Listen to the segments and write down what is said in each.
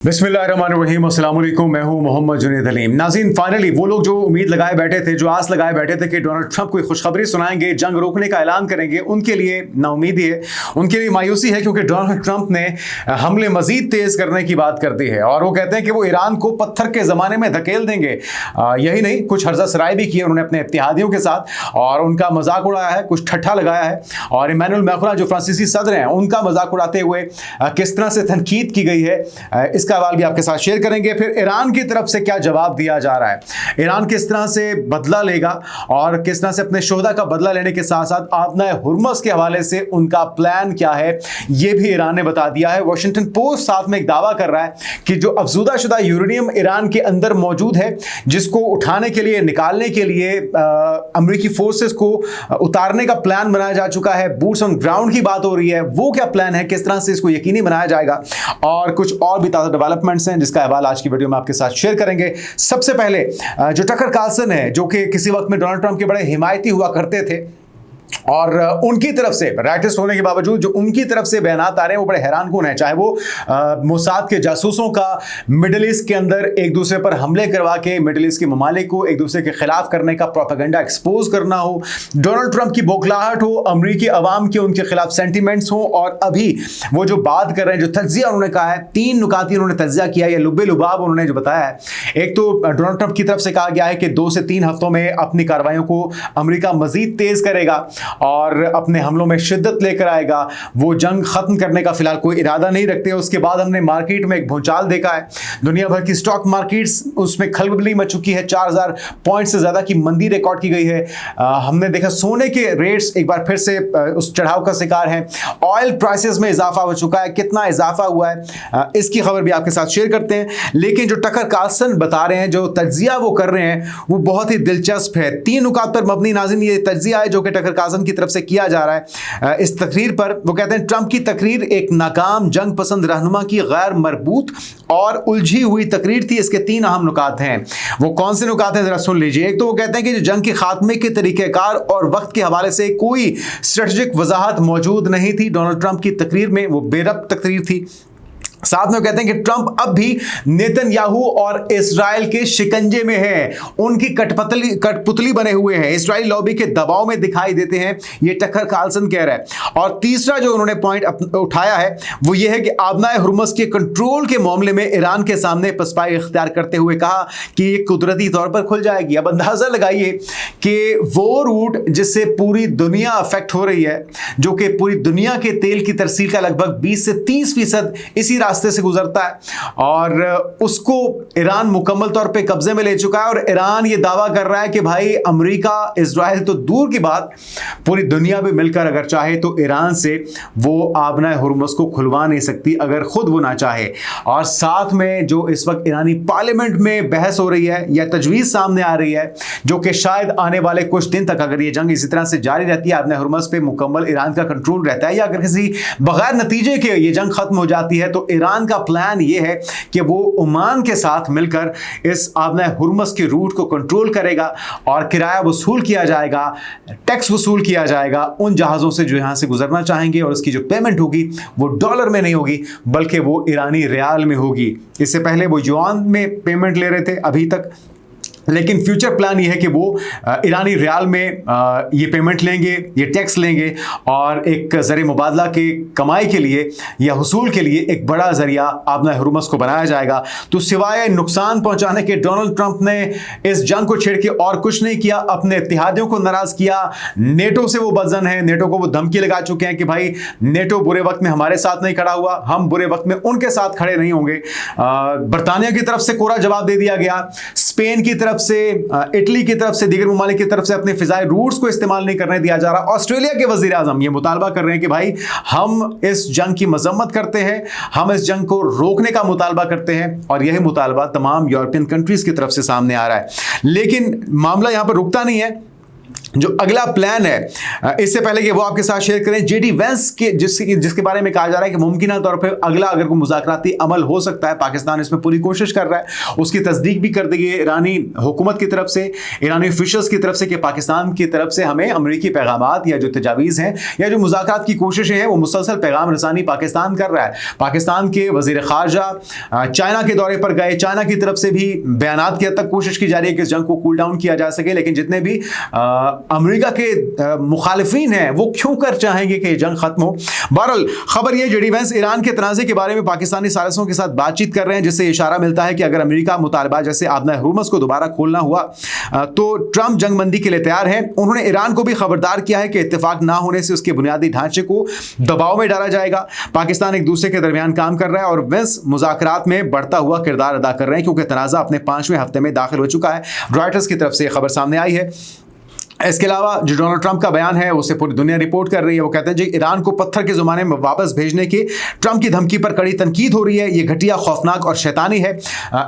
बिस्मिल्लाहिर्रहमानिर्रहीम, अस्सलाम वालेकुम। मैं हूं मोहम्मद जुनैद हलीम। नाज़रीन, फाइनली वो लोग जो उम्मीद लगाए बैठे थे, जो आस लगाए बैठे थे कि डोनाल्ड ट्रंप कोई खुशखबरी सुनाएंगे, जंग रोकने का ऐलान करेंगे, उनके लिए नाउमीदी है, उनके लिए मायूसी है, क्योंकि डोनाल्ड ट्रंप ने हमले मजीद तेज करने की बात कर दी है और वो कहते हैं कि वो ईरान को पत्थर के ज़माने में धकेल देंगे। यही नहीं, कुछ हर्जा सराय भी किए उन्होंने अपने इत्तेहादियों के साथ और उनका मजाक उड़ाया है, कुछ ठट्ठा लगाया है। और इमैनुअल मैक्रों जो फ्रांसीसी सदर हैं, उनका मजाक उड़ाते हुए किस तरह से तनकीद की गई है, इसका सवाल भी आपके साथ शेयर करेंगे। फिर ईरान की तरफ से क्या जवाब दिया जा रहा है, ईरान किस तरह से बदला लेगा और किस तरह से अपने शोहदा का बदला लेने के साथ साथ आबनाए हुर्मुज़ के हवाले से उनका प्लान क्या है, यह भी ईरान ने बता दिया है। वॉशिंगटन पोस्ट साथ में एक दावा कर रहा है कि जो अफजूदा शुदा यूरेनियम ईरान के अंदर मौजूद है, जिसको उठाने के लिए, निकालने के लिए अमेरिकी फोर्सेस को उतारने का प्लान बनाया जा चुका है। बूट्स ऑन ग्राउंड की बात हो रही है, वो क्या प्लान है, किस तरह से इसको यकीनी बनाया जाएगा और कुछ और भी ताज़ा डेवलपमेंट्स हैं जिसका अहवाल आज की वीडियो में आपके साथ शेयर करेंगे। सबसे पहले जो टकर कार्लसन है, जो कि किसी वक्त में डोनाल्ड ट्रंप के बड़े हिमायती हुआ करते थे और उनकी तरफ से राइटिस्ट होने के बावजूद जो उनकी तरफ से बयानात आ रहे हैं वो बड़े हैरानकुन है। चाहे वो मोसाद के जासूसों का मिडिल ईस्ट के अंदर एक दूसरे पर हमले करवा के मिडिल ईस्ट के ममालिक को एक दूसरे के खिलाफ करने का प्रोपेगेंडा एक्सपोज करना हो, डोनाल्ड ट्रंप की बौखलाहट हो, अमरीकी अवाम के उनके खिलाफ सेंटिमेंट्स हो, और अभी वो जो बात कर रहे हैं, जो तज्जिया उन्होंने कहा है, 3 नुकाती उन्होंने तज्जिया किया है, लुब्बे लुबाब उन्होंने जो बताया है। एक तो डोनाल्ड ट्रंप की तरफ से कहा गया है कि 2 से 3 हफ्तों में अपनी कार्रवाइयों को अमेरिका मजीद तेज करेगा और अपने हमलों में शिद्दत लेकर आएगा। वो जंग खत्म करने का फिलहाल कोई इरादा नहीं रखते। उसके बाद हमने मार्केट में एक भूचाल देखा है, दुनिया भर की स्टॉक मार्केट्स उसमें खलबली मच चुकी है, 4000 पॉइंट से ज्यादा की मंदी रिकॉर्ड की गई है। हमने देखा सोने के रेट्स एक बार फिर से उस चढ़ाव का शिकार हैं। ऑयल प्राइसेस में इजाफा हो चुका है, कितना इजाफा हुआ है इसकी खबर भी आपके साथ शेयर करते हैं। लेकिन जो टकर कार्लसन बता रहे हैं, जो तज्जिया वो कर रहे हैं, वो बहुत ही दिलचस्प है। 3 नुकात पर मबनी नाज़रीन ये तज्जिया है जो कि टकर कार्लसन की तरफ से किया जा रहा है। इस तकरीर पर वो कहते हैं ट्रंप की तकरीर एक नाकाम जंग पसंद रहनुमा की गैर मरबूत और उलझी हुई तकरीर थी। इसके 3 अहम नुकात हैं। वो कौन से नुकात हैं, जरा सुन लीजिए। एक तो वो कहते हैं कि जंग के खात्मे के तरीक़ेकार और वक्त के हवाले से कोई स्ट्रेटेजिक वजाहत मौजूद नहीं थी डोनाल्ड ट्रंप की तकरीर में, वो बेरब्त तकरीर थी। साथ में कहते हैं कि ट्रंप अब भी नेतन्याहू और इस्राएल के शिकंजे में है, उनकी कठपुतली बने हुए हैं, इस्राएली लॉबी के दबाव में दिखाई देते हैं, ये टकर कार्लसन कह रहा है। और तीसरा जो उन्होंने पॉइंट उठाया है वो ये है कि आबनाए हुर्मुज़ के कंट्रोल के मामले में ईरान के सामने पसपाई इख्तियार करते हुए कहा कि ये कुदरती तौर पर खुल जाएगी। अब अंदाजा लगाइए कि वो रूट जिससे पूरी दुनिया अफेक्ट हो रही है, जो कि पूरी दुनिया के तेल की तरसील का लगभग 20 से 30% इसी रास्ते से गुजरता है और उसको ईरान मुकम्मल तौर पे कब्जे में ले चुका है। और ईरान ये दावा कर रहा है कि भाई अमेरिका, इजराइल तो दूर की बात, पूरी दुनिया भी मिलकर अगर चाहे तो ईरान से वो आबनाए हुर्मुज़ को खुलवा नहीं सकती अगर खुद वो ना चाहे। और साथ में जो इस वक्त ईरानी पार्लियामेंट में बहस हो रही है या तजवीज़ सामने आ रही है, जो कि शायद आने वाले कुछ दिन तक अगर ये जंग इसी तरह से जारी रहती है, आबनाए हुर्मुज़ पे मुकम्मल ईरान का कंट्रोल रहता है, या अगर किसी बगैर नतीजे के ये जंग खत्म हो जाती है, तो ईरान का प्लान यह है कि वो ओमान के साथ मिलकर इस आबनाए हुर्मुज़ के रूट को कंट्रोल करेगा और किराया वसूल किया जाएगा, टैक्स वसूल किया जाएगा उन जहाज़ों से जो यहां से गुजरना चाहेंगे, और उसकी जो पेमेंट होगी वो डॉलर में नहीं होगी बल्कि वो ईरानी रियाल में होगी। इससे पहले वो युआन में पेमेंट ले रहे थे अभी तक, लेकिन फ्यूचर प्लान ये है कि वो ईरानी रियाल में ये पेमेंट लेंगे, ये टैक्स लेंगे और एक ज़रिए मुबादला के कमाई के लिए या हुसूल के लिए एक बड़ा ज़रिया आबनाए हुर्मुज़ को बनाया जाएगा। तो सिवाय नुकसान पहुंचाने के डोनाल्ड ट्रंप ने इस जंग को छेड़ के और कुछ नहीं किया, अपने इत्तेहादियों को नाराज़ किया। नेटो से वो बदजन है, नेटो को वो धमकी लगा चुके हैं कि भाई नेटो बुरे वक्त में हमारे साथ नहीं खड़ा हुआ, हम बुरे वक्त में उनके साथ खड़े नहीं होंगे। बरतानिया की तरफ से कोरा जवाब दे दिया गया, स्पेन की तरफ से, इटली की तरफ से, दीगर ममालिक की तरफ से अपने फिजाई रूट्स को इस्तेमाल नहीं करने दिया जा रहा। ऑस्ट्रेलिया के वजीर आजम ये मुतालबा कर रहे हैं कि भाई हम इस जंग की मजम्मत करते हैं, हम इस जंग को रोकने का मुतालबा करते हैं, और यही मुतालबा तमाम यूरोपियन कंट्रीज की तरफ से सामने आ रहा है। लेकिन मामला यहां पर रुकता नहीं है। जो अगला प्लान है, इससे पहले कि वो आपके साथ शेयर करें, जेडी वेंस के जिसके बारे में कहा जा रहा है कि मुमकिन तौर पे अगला अगर कोई मुज़ाकराती अमल हो सकता है, पाकिस्तान इसमें पूरी कोशिश कर रहा है, उसकी तस्दीक भी कर दी है ईरानी हुकूमत की तरफ से, ईरानी ऑफिशियल्स की तरफ से कि पाकिस्तान की तरफ से हमें अमरीकी पैगामात या जो तजावीज़ हैं या जो मुज़ाकरात की कोशिशें हैं वो मुसलसल पैगाम रसानी पाकिस्तान कर रहा है। पाकिस्तान के वज़ीर ख़ारजा चाइना के दौरे पर गए, चाइना की तरफ से भी बयानात की हद तक कोशिश की जा रही है कि इस जंग को कूल डाउन किया जा सके, लेकिन जितने भी अमेरिका के मुखालिफिन हैं वो क्यों कर चाहेंगे कि जंग खत्म हो। बहरहाल खबर ये, जेडी वेंस ईरान के तनाज़े के बारे में पाकिस्तानी सालिसों के साथ बातचीत कर रहे हैं, जिससे इशारा मिलता है कि अगर अमेरिका मुतालबा जैसे आबना हुर्मुज़ को दोबारा खोलना हुआ तो ट्रंप जंगबंदी के लिए तैयार है। उन्होंने ईरान को भी खबरदार किया है कि इत्तेफाक ना होने से उसके बुनियादी ढांचे को दबाव में डाला जाएगा। पाकिस्तान एक दूसरे के दरमियान काम कर रहा है और वेंस मुज़ाकरात में बढ़ता हुआ किरदार अदा कर रहे हैं, क्योंकि तनाज़ा अपने 5वें हफ्ते में दाखिल हो चुका है। रॉयटर्स की तरफ से खबर सामने आई है। इसके अलावा जो डोनाल्ड ट्रंप का बयान है उसे पूरी दुनिया रिपोर्ट कर रही है। वो कहते हैं जी, ईरान को पत्थर के ज़माने में वापस भेजने की ट्रंप की धमकी पर कड़ी तनकीद हो रही है। ये घटिया, खौफनाक और शैतानी है।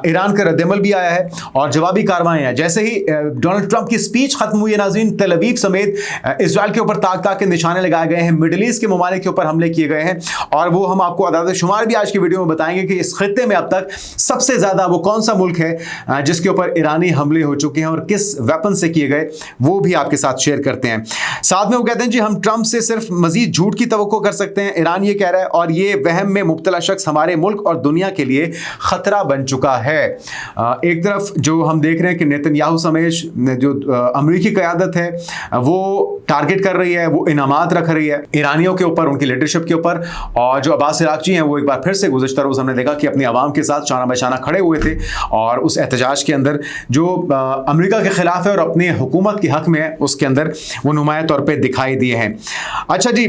ईरान का रद्दमल भी आया है और जवाबी कार्रवाई। जैसे ही डोनाल्ड ट्रंप की स्पीच खत्म हुई है नाज़रीन, तेल अवीव समेत इसराइल के ऊपर ताक ताक के निशाने लगाए गए हैं, मिडल ईस्ट के ममालिक के ऊपर हमले किए गए हैं और वो हम आपको अदाद शुमार भी आज की वीडियो में बताएंगे कि इस खित्ते में अब तक सबसे ज़्यादा वो कौन सा मुल्क है जिसके ऊपर ईरानी हमले हो चुके हैं और किस वेपन से किए गए, वो भी आपके साथ शेयर करते हैं। साथ में वो कहते हैं जी, हम ट्रंप से सिर्फ मजीद झूठ की तवक्को कर सकते हैं, ईरान ये कह रहा है, और ये वहम में मुब्तला शख्स हमारे मुल्क और दुनिया के लिए खतरा बन चुका है। एक तरफ जो हम देख रहे हैं कि नेतन्याहू समेत जो अमेरिकी क़यादत है वो टारगेट कर रही है, वो इनामात रख रही है ईरानियों के ऊपर, उनकी लीडरशिप के ऊपर, और जो अब्बास इराक़ची हैं वो एक बार फिर से गुज़श्ता रोज़ हमने देखा कि अपनी आवाम के साथ शाना बशाना खड़े हुए थे और उस एहतजाज के अंदर जो अमेरिका के खिलाफ है और अपनी हुकूमत के हक में है उसके अंदर वो नुमाया तौर पे दिखाई दिए हैं। अच्छा जी,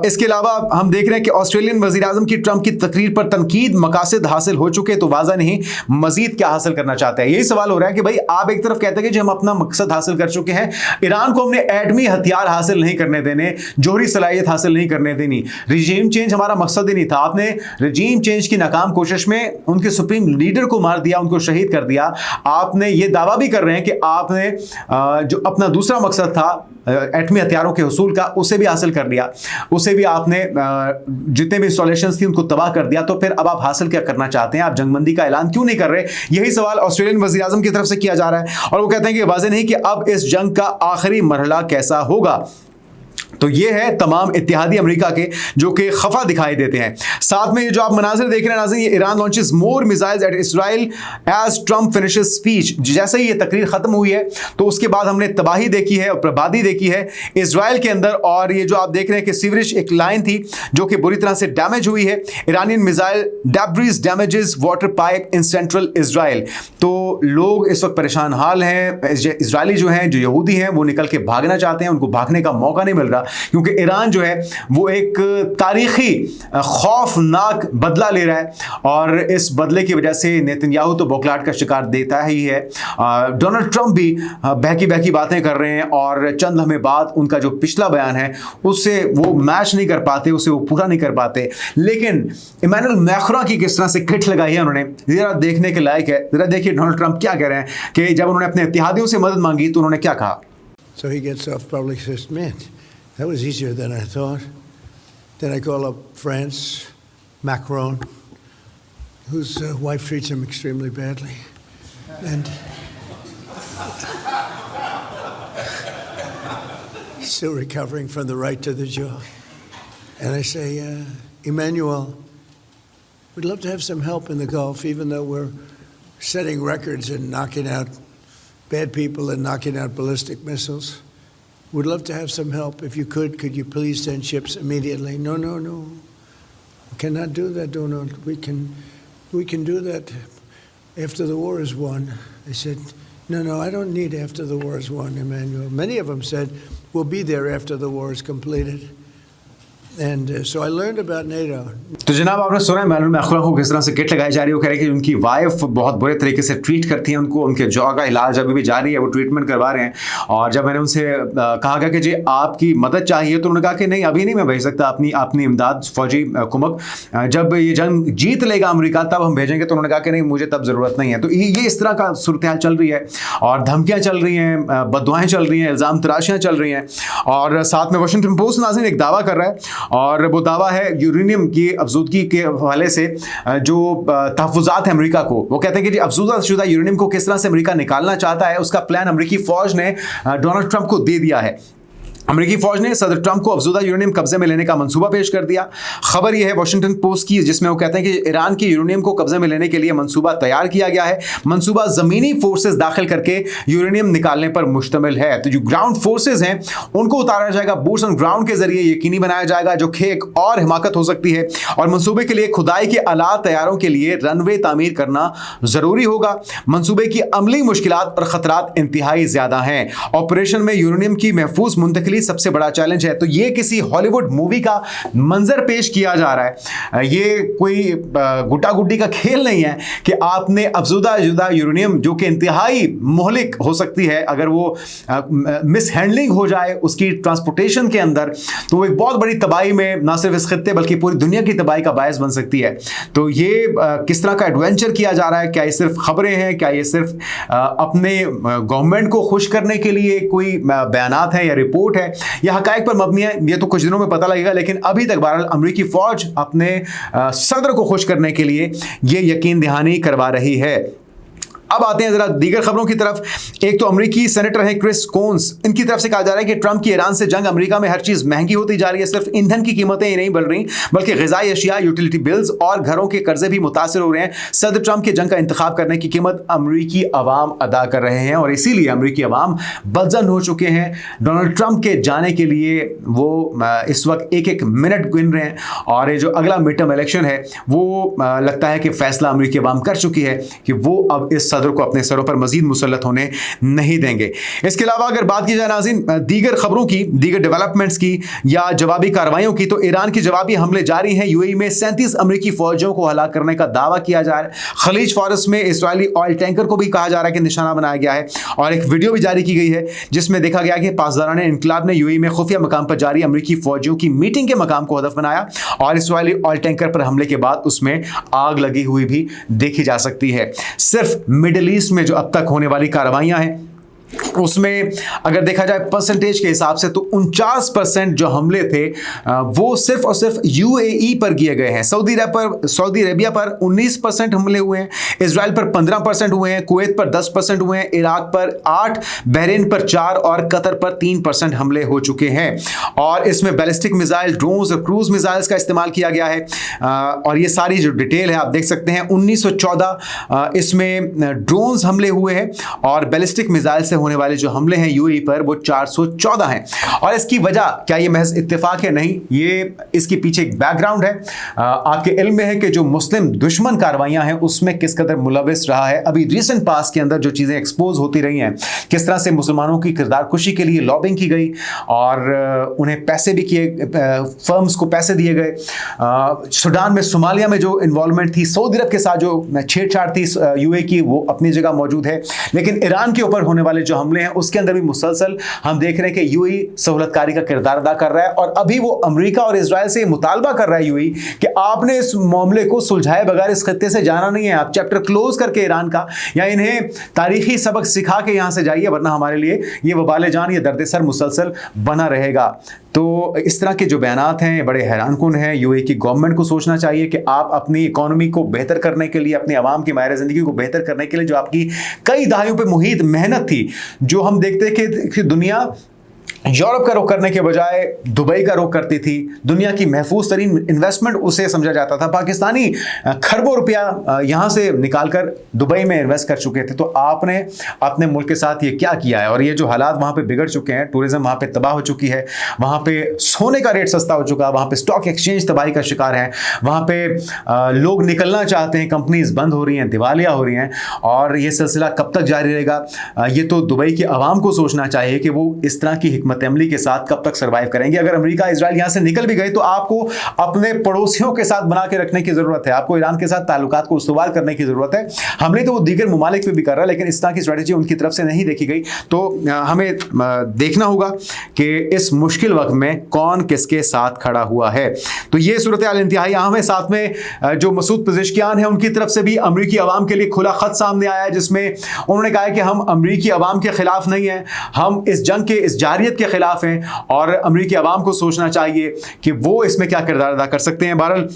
इसके अलावा हम देख रहे हैं कि ऑस्ट्रेलियन वज़ीर आज़म की ट्रंप की तकरीर पर तनकीद, मकासद हासिल हो चुके तो वाज़ा नहीं, मजीद क्या हासिल करना चाहते हैं। यही सवाल हो रहा है कि भाई आप एक तरफ कहते हैं कि हम अपना मकसद हासिल कर चुके हैं, ईरान को हमने एटमी हथियार हासिल नहीं करने देने, जोहरी सलाहियत हासिल नहीं करने देनी, रिजीम चेंज हमारा मकसद ही नहीं था। आपने रिजीम चेंज की नाकाम कोशिश में उनके सुप्रीम लीडर को मार दिया, उनको शहीद कर दिया। आपने ये दावा भी कर रहे हैं कि आपने जो अपना दूसरा मकसद था एटमी हथियारों के हुसूल का, उसे भी हासिल कर लिया, उसे भी आपने जितने भी इंस्टॉलेशंस थी उनको तबाह कर दिया। तो फिर अब आप हासिल क्या करना चाहते हैं? आप जंगबंदी का ऐलान क्यों नहीं कर रहे? यही सवाल ऑस्ट्रेलियन वज़ीर आज़म की तरफ से किया जा रहा है और वो कहते हैं कि वाज़ेह नहीं कि अब इस जंग का आखिरी मरहला कैसा होगा। तो ये है तमाम इत्तेहादी अमेरिका के जो कि खफा दिखाई देते हैं। साथ में ये जो आप मनाजिर देख रहे हैं नाज़रीन, ये Iran launches more missiles at Israel as Trump finishes speech. जैसे ही ये तकरीर खत्म हुई है तो उसके बाद हमने तबाही देखी है और बर्बादी देखी है इसराइल के अंदर। और ये जो आप देख रहे हैं कि सीवरेज एक लाइन थी जो कि बुरी तरह से डैमेज हुई है। Iranian missile debris damages water pipe in central Israel. तो लोग इस वक्त परेशान हाल हैं। इसराइली जो हैं, जो यहूदी हैं, वो निकल के भागना चाहते हैं, उनको भागने का मौका नहीं मिल रहा क्योंकि ईरान जो है वो एक तारीखी खौफनाक बदला ले रहा है और इस बदले की वजह से नेतन्याहू तो बौखलाहट का शिकार देता ही है। डोनाल्ड ट्रंप भी बहकी बहकी बातें कर रहे हैं और चंद लम्हे बाद उनका जो पिछला बयान है उससे वो मैच नहीं कर पाते, उसे वो पूरा नहीं कर पाते। लेकिन इमैनुअल मैक्रों की किस तरह से किट लगाई है उन्होंने, जरा देखने के लायक है। जरा देखिए डोनाल्ड ट्रंप क्या कह रहे हैं कि जब उन्होंने अपने इत्तेहादियों से मदद मांगी तो उन्होंने क्या कहा। So he gets off probably says, man, that was easier than I thought. Then I call up France, Macron, whose wife treats him extremely badly. And he's still recovering from the right to the jaw. And I say, Emmanuel, we'd love to have some help in the Gulf, even though we're setting records and knocking out bad people and knocking out ballistic missiles. We'd love to have some help. If you could you please send ships immediately? No. We cannot do that, Donald. We can do that after the war is won. I said, no, I don't need after the war is won, Emmanuel. Many of them said, we'll be there after the war is completed. And so I learned about NATO. तो जनाब आपने सुना है manual Macron को किस तरह से kit लगाई जा रही है। वो कह रहे हैं कि उनकी वाइफ बहुत बुरे तरीके से ट्रीट करती हैं उनको, उनके जॉ का इलाज अभी भी जारी है, वो ट्रीटमेंट करवा रहे हैं। और जब मैंने उनसे कहा गया कि जी आपकी मदद चाहिए, तो उन्होंने कहा कि नहीं अभी नहीं मैं भेज सकता अपनी इमदाद फौजी कुमक, जब ये जंग जीत लेगा अमेरिका तब हम भेजेंगे। तो उन्होंने कहा कि नहीं मुझे तब ज़रूरत नहीं है। तो ये इस तरह का सूरत हाल चल रही है और धमकियाँ चल रही हैं, बददुआएं चल रही हैं, इल्ज़ाम तराशियाँ चल रही हैं। और साथ में वाशिंगटन पोस्ट नाज़रीन एक दावा कर रहा है और वो दावा है यूरेनियम की अफजूदगी के हवाले से जो तहफ़्फ़ुज़ात है अमेरिका को। वो कहते हैं कि जी अफजूदा शुदा यूरेनियम को किस तरह से अमेरिका निकालना चाहता है, उसका प्लान अमेरिकी फ़ौज ने डोनाल्ड ट्रंप को दे दिया है। अमेरिकी फौज ने सदर ट्रंप को अफजूदा यूरेनियम कब्जे में लेने का मंसूबा पेश कर दिया। खबर यह है वाशिंगटन पोस्ट की, जिसमें वो कहते हैं कि ईरान की यूरेनियम को कब्जे में लेने के लिए मंसूबा तैयार किया गया है। मंसूबा ज़मीनी फोर्सेस दाखिल करके यूरेनियम निकालने पर मुश्तमिल है। तो जो ग्राउंड फोर्सेस हैं उनको उतारा जाएगा, बूट्स ऑन ग्राउंड के जरिए यकीनी बनाया जाएगा, जो कि एक और हिमाकत हो सकती है। और मंसूबे के लिए खुदाई के आलात तैयारों के लिए रनवे तामीर करना ज़रूरी होगा। मंसूबे की अमली मुश्किलात और ख़तरात इंतहाई ज़्यादा हैं। ऑपरेशन में यूरेनियम की महफूज मुंतकिली सबसे बड़ा चैलेंज है। तो ये किसी हॉलीवुड मूवी का मंजर पेश किया जा रहा है। ये कोई गुड्डा गुड्डी का खेल नहीं है कि आपने अफजूदा जुदा यूरेनियम जो कि इंतहाई मोहलिक हो सकती है अगर वो मिस हैंडलिंग हो जाए उसकी ट्रांसपोर्टेशन के अंदर, तो वो एक बहुत बड़ी तबाही में ना सिर्फ इस खित्ते बल्कि पूरी दुनिया की तबाही का बायस बन सकती है। तो ये किस तरह का एडवेंचर किया जा रहा है? क्या ये सिर्फ खबरें हैं? क्या ये सिर्फ अपने गवर्नमेंट को खुश करने के लिए कोई बयानात है या रिपोर्ट है? यह हकायक पर मबनी है, ये तो कुछ दिनों में पता लगेगा। लेकिन अभी तक बहरहाल अमेरिकी फौज अपने सदर को खुश करने के लिए ये यकीन दहानी करवा रही है। अब आते हैं जरा दीगर खबरों की तरफ। एक तो अमेरिकी सेनेटर हैं क्रिस कोन्स, इनकी तरफ से कहा जा रहा है कि ट्रंप की ईरान से जंग अमेरिका में हर चीज महंगी होती जा रही है। सिर्फ ईंधन की कीमतें ही नहीं बढ़ रही बल्कि ग़िज़ाई अशिया, यूटिलिटी बिल्स और घरों के कर्जे भी मुतासर हो रहे हैं। सदर ट्रंप के जंग का इंतखाब करने की कीमत अमेरिकी अवाम अदा कर रहे हैं और इसीलिए अमेरिकी अवाम बदजन हो चुके हैं। डोनाल्ड ट्रंप के जाने के लिए वो इस वक्त एक एक मिनट गिन रहे हैं और ये जो अगला मिड टर्म इलेक्शन है वो लगता है कि फैसला अमेरिकी अवाम कर चुकी है कि वो अब इस को अपने सरों पर मजीद मुसल्लत होने नहीं देंगे। इसके अलावा अगर बात की जाए नाज़रीन दीगर खबरों की, दीगर डेवलपमेंट्स की या जवाबी कार्रवाइयों की, तो ईरान के जवाबी हमले जारी हैं। यूएई में 37 अमेरिकी फौजियों को हलाक करने का दावा किया जा रहा है। खलीज फारस में इजरायली ऑयल टैंकर को भी कहा जा रहा है कि निशाना बनाया गया है और एक वीडियो भी जारी की गई है जिसमें देखा गया कि पासदारान इनकलाब ने यूएई में खुफिया मकाम पर जारी अमेरिकी फौजियों की मीटिंग के मकाम को हदफ बनाया और इजरायली ऑयल टैंकर पर हमले के बाद उसमें आग लगी हुई भी देखी जा सकती है। सिर्फ मिडिल ईस्ट में जो अब तक होने वाली कार्रवाइयां हैं उसमें अगर देखा जाए परसेंटेज के हिसाब से तो 49% जो हमले थे वो सिर्फ और सिर्फ यूएई पर किए गए हैं। सऊदी अरेबिया पर 19% हमले हुए हैं, इजराइल पर 15% हुए हैं, कुवैत पर 10% हुए हैं, इराक पर 8, बहरीन पर 4 और कतर पर 3% हमले हो चुके हैं। और इसमें बैलिस्टिक मिसाइल, ड्रोन्स और क्रूज मिसाइल्स का इस्तेमाल किया गया है और ये सारी जो डिटेल है आप देख सकते हैं। 1914 इसमें ड्रोन्स हमले हुए हैं और बैलिस्टिक मिसाइल से होने वाले जो हमले हैं यूएई पर वो 414 हैं। और इसकी वजह क्या ये महज इत्तेफाक है? नहीं, ये इसके पीछे एक बैकग्राउंड है। आपके इल्म में है कि जो मुस्लिम दुश्मन कार्रवाइयां हैं उसमें किस कदर मुलविस रहा है। अभी रिसेंट पास के अंदर जो चीजें एक्सपोज होती रही हैं, किस तरह से मुसलमानों की किरदार कुशी के लिए लॉबिंग की गई और उन्हें पैसे भी किए, फर्म्स को पैसे दिए गए। सूडान में, सोमालिया में जो इन्वॉल्वमेंट थी, सऊदी अरब के साथ जो छेड़छाड़ थी यूएई की, वो अपनी जगह मौजूद है। लेकिन ईरान के ऊपर होने वाले जो हमले हैं उसके अंदर भी मुसलसल हम देख रहे हैं कि यूएई सहूलतकारी का किरदार अदा कर रहा है और अभी वो अमेरिका और इजराइल से मुतालबा कर रहा है यूएई कि आपने इस मामले को सुलझाए बगैर इस खत्ते से जाना नहीं है। आप चैप्टर क्लोज करके ईरान का या इन्हें तारीखी सबक सिखा के यहां से जाइए, वरना हमारे लिए ये वबाले जान, ये दर्द सर मुसलसल बना रहेगा। तो इस तरह के जो बयानात हैं बड़े हैरानकुन हैं। यूएई की गवर्नमेंट को सोचना चाहिए कि आप अपनी इकोनॉमी को बेहतर करने के लिए, अपनी आवाम की मायरे ज़िंदगी को बेहतर करने के लिए जो आपकी कई दहाइयों पे मुहित मेहनत थी, जो हम देखते कि दुनिया यूरोप का रुख करने के बजाय दुबई का रुख करती थी, दुनिया की महफूज तरीन इन्वेस्टमेंट उसे समझा जाता था। पाकिस्तानी खरबों रुपया यहाँ से निकालकर दुबई में इन्वेस्ट कर चुके थे। तो आपने अपने मुल्क के साथ ये क्या किया है? और ये जो हालात वहाँ पे बिगड़ चुके हैं, टूरिज्म वहाँ पे तबाह हो चुकी है, वहाँ पे सोने का रेट सस्ता हो चुका है, वहाँ पे स्टॉक एक्सचेंज तबाही का शिकार है, वहाँ पे लोग निकलना चाहते हैं, कंपनीज बंद हो रही हैं, दिवालिया हो रही हैं और ये सिलसिला कब तक जारी रहेगा? ये तो दुबई की आवाम को सोचना चाहिए कि वो इस तरह की हिकमत हिकमत अमली के साथ कब तक सर्वाइव करेंगे। अगर अमेरिका इजराइल यहां से निकल भी गए तो आपको अपने पड़ोसियों के साथ बना के रखने की जरूरत है, आपको ईरान के साथ ताल्लुकात को उस्तवार करने की जरूरत है। हमले तो वो दीगर ममालिक पे भी कर रहा है, लेकिन इस तरह की स्ट्रेटेजी उनकी तरफ से नहीं देखी गई। तो हमें देखना होगा कि इस मुश्किल वक्त में कौन किसके साथ खड़ा हुआ है। तो ये सूरत हाल इंतहाई अहम है। साथ में जो मसूद पेज़ेश्कियान है उनकी तरफ से भी अमरीकी अवाम के लिए खुला खत सामने आया है, जिसमें उन्होंने कहा है कि हम अमरीकी अवाम के खिलाफ नहीं हैं, हम इस जंग के, इस जारियत के खिलाफ हैं और अमरीकी अवाम को सोचना चाहिए कि वो इसमें क्या किरदार अदा कर सकते हैं। बहरहाल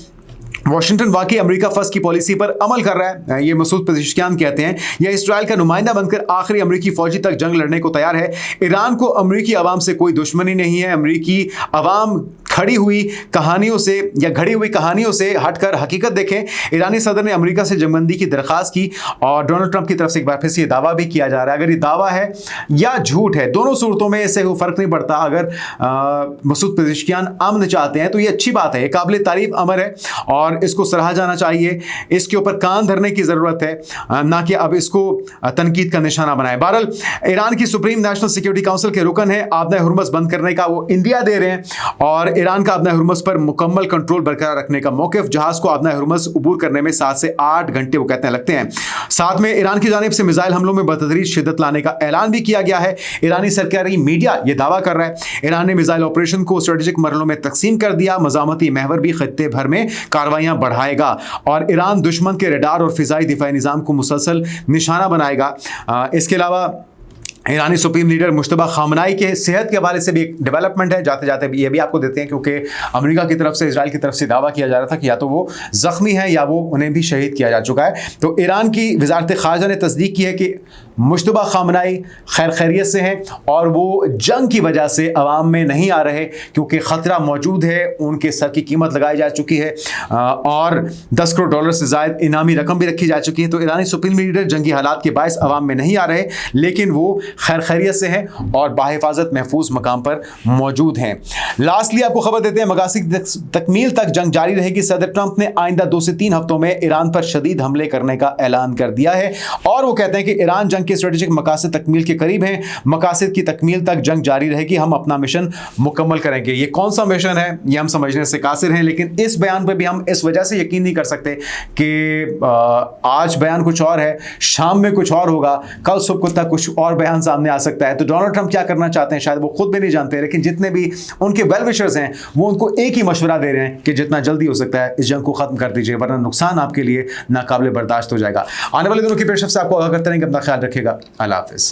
वाशिंगटन वाकई अमेरिका फर्स्ट की पॉलिसी पर अमल कर रहा है, ये मसूद पेज़ेश्कियान कहते हैं। यह इसराइल का नुमाइंदा बनकर आखिरी अमेरिकी फौजी तक जंग लड़ने को तैयार है। ईरान को अमेरिकी अवाम से कोई दुश्मनी नहीं है। अमेरिकी अवाम खड़ी हुई कहानियों से या घड़ी हुई कहानियों से हटकर हकीकत देखें। ईरानी सदर ने अमेरिका से जंगबंदी की दरख्वास्त की और डोनाल्ड ट्रंप की तरफ से एक बार फिर से ये दावा भी किया जा रहा है। अगर ये दावा है या झूठ है, दोनों सूरतों में इससे कोई फर्क नहीं पड़ता। अगर मसूद पेज़ेश्कियान अमन चाहते हैं तो ये अच्छी बात है, ये काबिल तारीफ अमर है और इसको सराहा जाना चाहिए। इसके ऊपर कान धरने की ज़रूरत है, ना कि अब इसको तनकीद का निशाना बनाए। बहरहाल ईरान की सुप्रीम नेशनल सिक्योरिटी काउंसिल के रुकन है, आबदा हुर्मुज़ बंद करने का वो इंडिया दे रहे हैं और ईरान का आबदा हुर्मुज़ पर मुकम्मल कंट्रोल बरकरार रखने का मौक़िफ़। जहाज को आबदा हुर्मुज़ उबूर करने में 7 से 8 घंटे वो कहते हैं लगते हैं। साथ में ईरान की जानिब से मिसाइल हमलों में बतदरीज शिद्दत लाने का ऐलान भी किया गया है। ईरानी सरकारी मीडिया ये दावा कर रहा है ईरान ने मिसाइल ऑपरेशन को स्ट्रेटेजिक मरहलों में तकसीम कर दिया। मज़ामती महवर भी खत्ते भर में कार्रवाइयाँ बढ़ाएगा और ईरान दुश्मन के रडार और फ़िज़ाई दिफाई निज़ाम को मुसलसल निशाना बनाएगा। इसके अलावा ईरानी सुप्रीम लीडर मुश्तबा खामनाई के सेहत के हवाले से भी एक डेवलपमेंट है। जाते जाते भी ये भी आपको देते हैं, क्योंकि अमेरिका की तरफ से, इजराइल की तरफ से दावा किया जा रहा था कि या तो वो ज़ख्मी है या वो उन्हें भी शहीद किया जा चुका है। तो ईरान की वजारत ख़ारजा ने तस्दीक की है कि मुश्तबा खामनाई खैरियत से हैं और वो जंग की वजह से अवाम में नहीं आ रहे, क्योंकि ख़तरा मौजूद है। उनके सर की कीमत लगाई जा चुकी है और $10 करोड़ से ज़ायद इनामी रकम भी रखी जा चुकी है। तो ईरानी सुप्रीम लीडर जंगी हालात के बायस अवाम में नहीं आ रहे, लेकिन वो खैरियत से हैं और बाहिफाजत महफूज मकाम पर मौजूद हैं। लास्टली आपको खबर देते हैं, मकासिद तकमील तक जंग जारी रहेगी। सदर ट्रंप ने आइंदा 2 से 3 हफ्तों में ईरान पर शदीद हमले करने का ऐलान कर दिया है और वो कहते हैं कि ईरान जंग के स्ट्रेटेजिक मकासद तकमील के करीब हैं। मकासद की तकमील तक जंग जारी रहेगी, हम अपना मिशन मुकम्मल करेंगे। ये कौन सा मिशन है ये हम समझने से कासिर हैं, लेकिन इस बयान पर भी हम इस वजह से यकीन नहीं कर सकते कि आज बयान कुछ और है, शाम में कुछ और होगा, कल सुबह तक कुछ और बयान सामने आ सकता है। तो डोनाल्ड ट्रंप क्या करना चाहते हैं शायद वो खुद भी नहीं जानते, लेकिन जितने भी उनके वेल विशर्स हैं वो उनको एक ही मशवरा दे रहे हैं कि जितना जल्दी हो सकता है इस जंग को खत्म कर दीजिए, वरना नुकसान आपके लिए नाकाबिले बर्दाश्त हो जाएगा। आने वाले दिनों की पेशरफ से आपको आगाह करते रहेंगे। अपना ख्याल रखिएगा। अल्लाह हाफिज़।